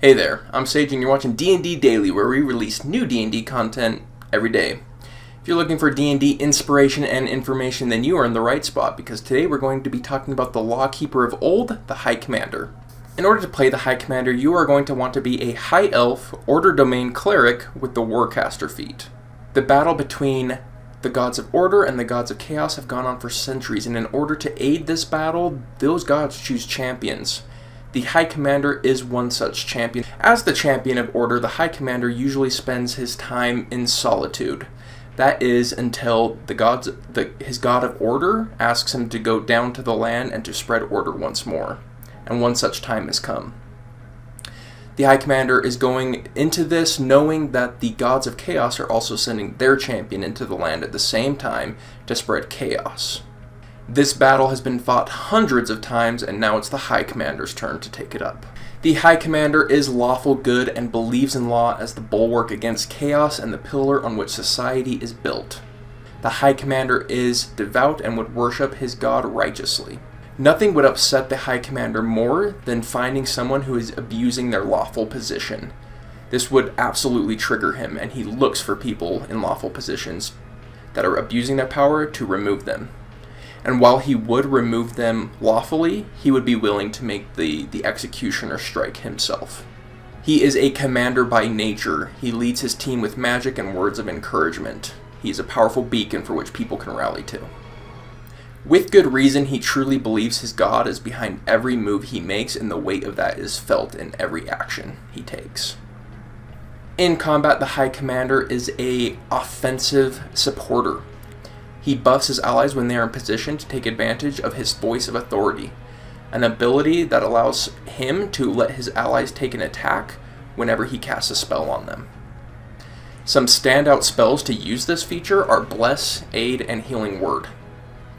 Hey there, I'm Sage and you're watching D&D Daily, where we release new D&D content every day. If you're looking for D&D inspiration and information, then you are in the right spot, because today we're going to be talking about the Lawkeeper of Old, the High Commander. In order to play the High Commander, you are going to want to be a High Elf, Order Domain Cleric with the Warcaster feat. The battle between the Gods of Order and the Gods of Chaos have gone on for centuries, and in order to aid this battle, those gods choose champions. The High Commander is one such champion. As the champion of Order, the High Commander usually spends his time in solitude. That is until his God of Order asks him to go down to the land and to spread order once more. And one such time has come. The High Commander is going into this knowing that the Gods of Chaos are also sending their champion into the land at the same time to spread chaos. This battle has been fought hundreds of times, and now it's the High Commander's turn to take it up. The High Commander is lawful good and believes in law as the bulwark against chaos and the pillar on which society is built. The High Commander is devout and would worship his god righteously. Nothing would upset the High Commander more than finding someone who is abusing their lawful position. This would absolutely trigger him, and he looks for people in lawful positions that are abusing their power to remove them. And while he would remove them lawfully, he would be willing to make the executioner strike himself. He is a commander by nature. He leads his team with magic and words of encouragement. He is a powerful beacon for which people can rally to. With good reason, he truly believes his god is behind every move he makes, and the weight of that is felt in every action he takes. In combat, the High Commander is an offensive supporter. He buffs his allies when they are in position to take advantage of his voice of authority, an ability that allows him to let his allies take an attack whenever he casts a spell on them. Some standout spells to use this feature are Bless, Aid, and Healing Word.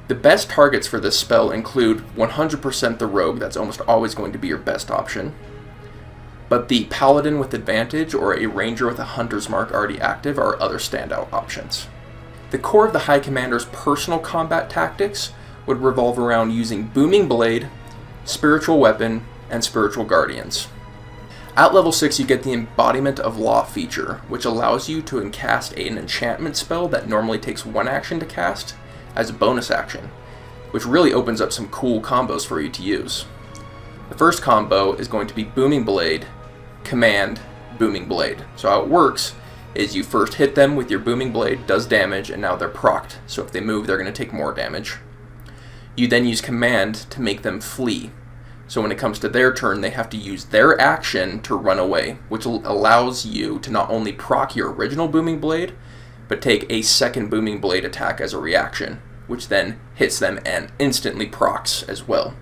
The best targets for this spell include 100% the Rogue, that's almost always going to be your best option, but the Paladin with advantage or a Ranger with a Hunter's Mark already active are other standout options. The core of the High Commander's personal combat tactics would revolve around using Booming Blade, Spiritual Weapon, and Spiritual Guardians. At level 6, you get the Embodiment of Law feature, which allows you to cast an enchantment spell that normally takes one action to cast as a bonus action, which really opens up some cool combos for you to use. The first combo is going to be Booming Blade, Command, Booming Blade. So how it works is you first hit them with your Booming Blade, does damage, and now they're procced, so if they move, they're going to take more damage. You then use Command to make them flee. So when it comes to their turn, they have to use their action to run away, which allows you to not only proc your original Booming Blade, but take a second Booming Blade attack as a reaction, which then hits them and instantly procs as well.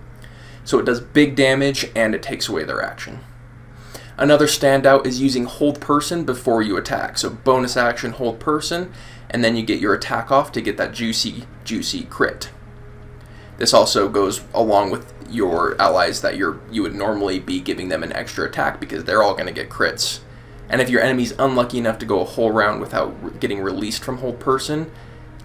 So it does big damage, and it takes away their action. Another standout is using Hold Person before you attack. So bonus action, Hold Person, and then you get your attack off to get that juicy crit. This also goes along with your allies that you would normally be giving them an extra attack, because they're all going to get crits. And if your enemy's unlucky enough to go a whole round without getting released from Hold Person,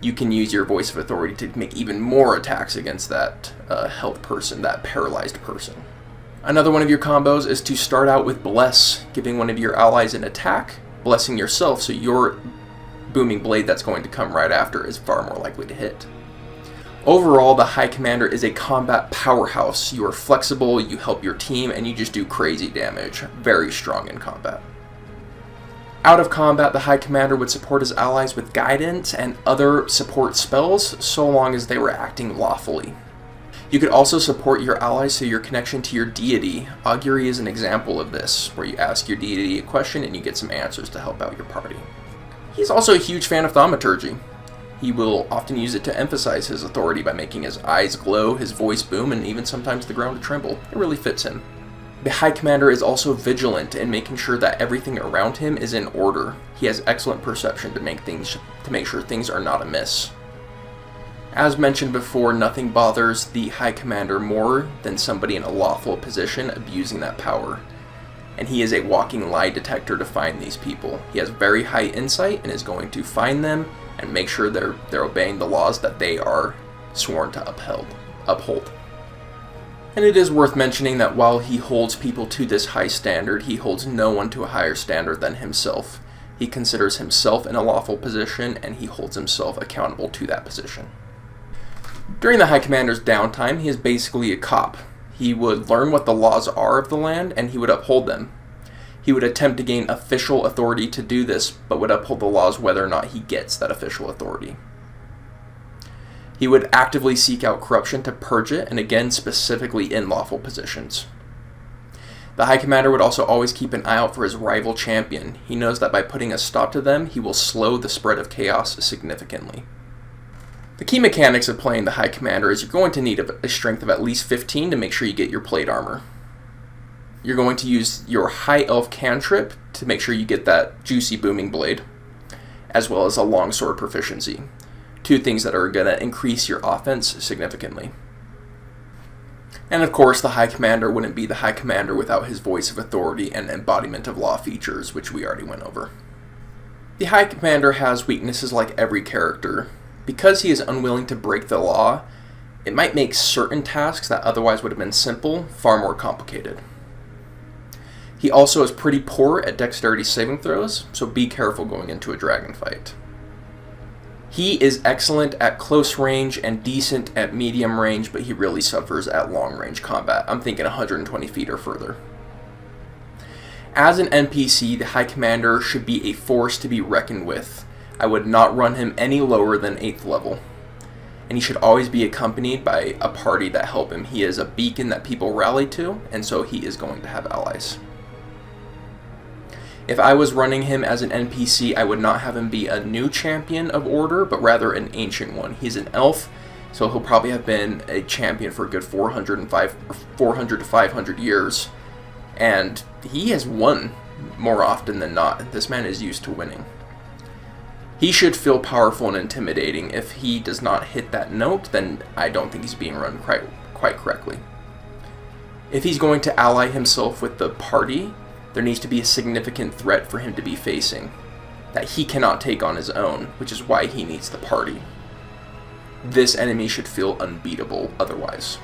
you can use your Voice of Authority to make even more attacks against that held person, that paralyzed person. Another one of your combos is to start out with Bless, giving one of your allies an attack, blessing yourself, so your Booming Blade that's going to come right after is far more likely to hit. Overall, the High Commander is a combat powerhouse. You are flexible, you help your team, and you just do crazy damage. Very strong in combat. Out of combat, the High Commander would support his allies with guidance and other support spells, so long as they were acting lawfully. You could also support your allies through your connection to your deity. Augury is an example of this, where you ask your deity a question and you get some answers to help out your party. He's also a huge fan of thaumaturgy. He will often use it to emphasize his authority by making his eyes glow, his voice boom, and even sometimes the ground tremble. It really fits him. The High Commander is also vigilant in making sure that everything around him is in order. He has excellent perception to make sure things are not amiss. As mentioned before, nothing bothers the High Commander more than somebody in a lawful position abusing that power. And he is a walking lie detector to find these people. He has very high insight and is going to find them and make sure they're obeying the laws that they are sworn to uphold. And it is worth mentioning that while he holds people to this high standard, he holds no one to a higher standard than himself. He considers himself in a lawful position, and he holds himself accountable to that position. During the High Commander's downtime, he is basically a cop. He would learn what the laws are of the land, and he would uphold them. He would attempt to gain official authority to do this, but would uphold the laws whether or not he gets that official authority. He would actively seek out corruption to purge it, and again, specifically in lawful positions. The High Commander would also always keep an eye out for his rival champion. He knows that by putting a stop to them, he will slow the spread of chaos significantly. The key mechanics of playing the High Commander is you're going to need a strength of at least 15 to make sure you get your plate armor. You're going to use your High Elf cantrip to make sure you get that juicy booming blade, as well as a longsword proficiency. Two things that are going to increase your offense significantly. And of course, the High Commander wouldn't be the High Commander without his voice of authority and embodiment of law features, which we already went over. The High Commander has weaknesses like every character. Because he is unwilling to break the law, it might make certain tasks that otherwise would have been simple far more complicated. He also is pretty poor at dexterity saving throws, so be careful going into a dragon fight. He is excellent at close range and decent at medium range, but he really suffers at long range combat. I'm thinking 120 feet or further. As an NPC, the High Commander should be a force to be reckoned with. I would not run him any lower than 8th level. And he should always be accompanied by a party that help him. He is a beacon that people rally to, and so he is going to have allies. If I was running him as an NPC, I would not have him be a new champion of Order, but rather an ancient one. He's an elf, so he'll probably have been a champion for a good 400 to 500 years. And he has won more often than not. This man is used to winning. He should feel powerful and intimidating. If he does not hit that note, then I don't think he's being run quite correctly. If he's going to ally himself with the party, there needs to be a significant threat for him to be facing that he cannot take on his own, which is why he needs the party. This enemy should feel unbeatable otherwise.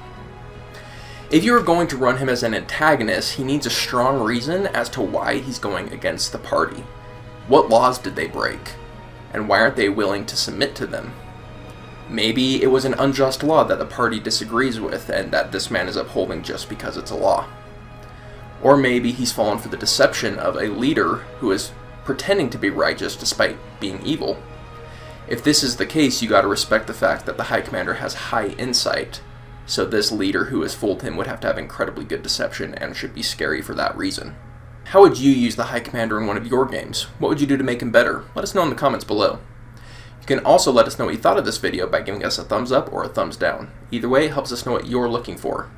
If you are going to run him as an antagonist, he needs a strong reason as to why he's going against the party. What laws did they break? And why aren't they willing to submit to them? Maybe it was an unjust law that the party disagrees with and that this man is upholding just because it's a law. Or maybe he's fallen for the deception of a leader who is pretending to be righteous despite being evil. If this is the case, you gotta respect the fact that the High Commander has high insight, so this leader who has fooled him would have to have incredibly good deception and should be scary for that reason. How would you use the High Commander in one of your games? What would you do to make him better? Let us know in the comments below. You can also let us know what you thought of this video by giving us a thumbs up or a thumbs down. Either way, it helps us know what you're looking for.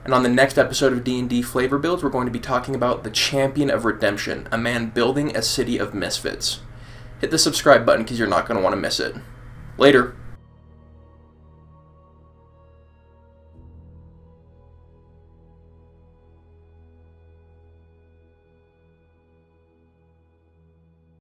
And on the next episode of D&D Flavor Builds, we're going to be talking about the Champion of Redemption, a man building a city of misfits. Hit the subscribe button because you're not going to want to miss it. Later.